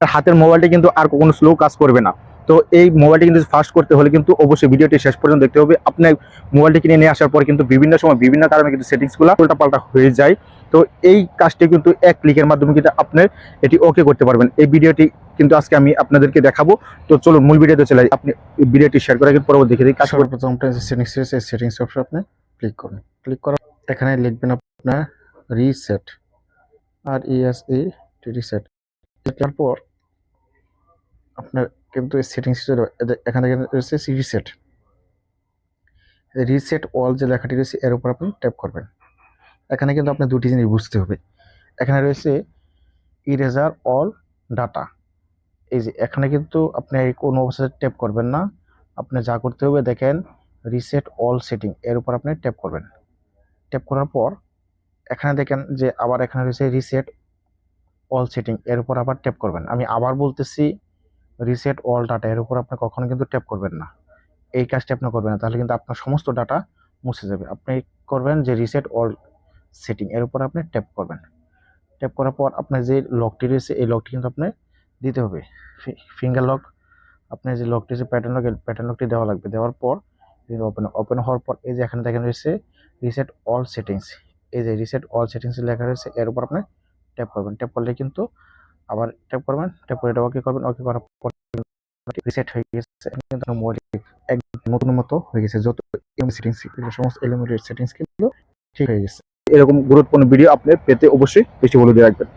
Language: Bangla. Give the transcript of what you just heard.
আপনার হাতের মোবাইলটি কিন্তু আর কখনো স্লো কাজ করবে না। তো এই মোবাইলটি কিন্তু ফাস্ট করতে হলে কিন্তু অবশ্যই ভিডিওটি শেষ পর্যন্ত দেখতে হবে। আপনি মোবাইলটি কিনে নিয়ে আসার পর কিন্তু বিভিন্ন সময় বিভিন্ন কারণে কিন্তু সেটিংসগুলো উল্টাপাল্টা হয়ে যায়। তো এই কাজটি কিন্তু এক ক্লিকের মাধ্যমে কিন্তু আপনি এটি ওকে করতে পারবেন। এই ভিডিওটি কিন্তু আজকে আমি আপনাদেরকে দেখাবো। তো চলুন মূল ভিডিওতে চলে যাই। আপনি ভিডিওটি শেয়ার করে কিন্তু পরবর্তী দেখে দিই কাজ করতে। সর্বপ্রথম আপনার সেটিংস অপশন আপনি ক্লিক করুন। ক্লিক করার এখানে লিখবেন আপনার রিসেট, আর রিসেট। এটার পর আপনার কিন্তু এই সেটিংস এখানে রয়েছে রিসেট, রিসেট অল যে লেখাটি রয়েছে এর উপর আপনি ট্যাপ করবেন। এখানে কিন্তু আপনার দুটি জিনিস বুঝতে হবে। এখানে রয়েছে ইরেজার অল ডাটা। এই যে এখানে কিন্তু আপনি কোনো অবস্থায় ট্যাপ করবেন না। আপনি যা করতে হবে দেখেন রিসেট অল সেটিং এর উপর আপনি ট্যাপ করবেন। ট্যাপ করার পর এখানে দেখেন যে আবার এখানে রয়েছে রিসেট অল সেটিং এর উপর আবার ট্যাপ করবেন। আমি আবার বলতেছি রিসেট অল ডাটা এর উপর আপনি কখনো কিন্তু ট্যাপ করবেন না। এই কাজটা আপনি করবেন না, তাহলে কিন্তু আপনার সমস্ত ডাটা মুছে যাবে। আপনি করবেন যে রিসেট অল সেটিং এর উপর আপনি ট্যাপ করবেন। ট্যাপ করার পর আপনার যে লকটি রয়েছে এই লকটি কিন্তু আপনি দিতে হবে, ফিঙ্গার লক। আপনার যে লকটি যে প্যাটার্ন লকটি দেওয়া লাগবে। দেওয়ার পর ওপেন হওয়ার পর এই যে এখানে দেখেন রয়েছে রিসেট অল সেটিংস। এই যে রিসেট অল সেটিংস লেখা রয়েছে এর উপর আপনি ট্যাপ করবেন। ট্যাপ করলে কিন্তু আবার ট্যাপ করবেন, ট্যাপ করে এটা ওকে করবেন। ওকে করার পর রিসেট হয়ে গেছে, কিন্তু মোবাইল একদম নতুন মতো হয়ে গেছে। যত সেটিংস সমস্ত এলিমেন্টের সেটিংস কিন্তু ঠিক হয়ে গেছে। এরকম গুরুত্বপূর্ণ ভিডিও আপনি পেতে অবশ্যই বেশি বলে দিয়ে রাখবেন।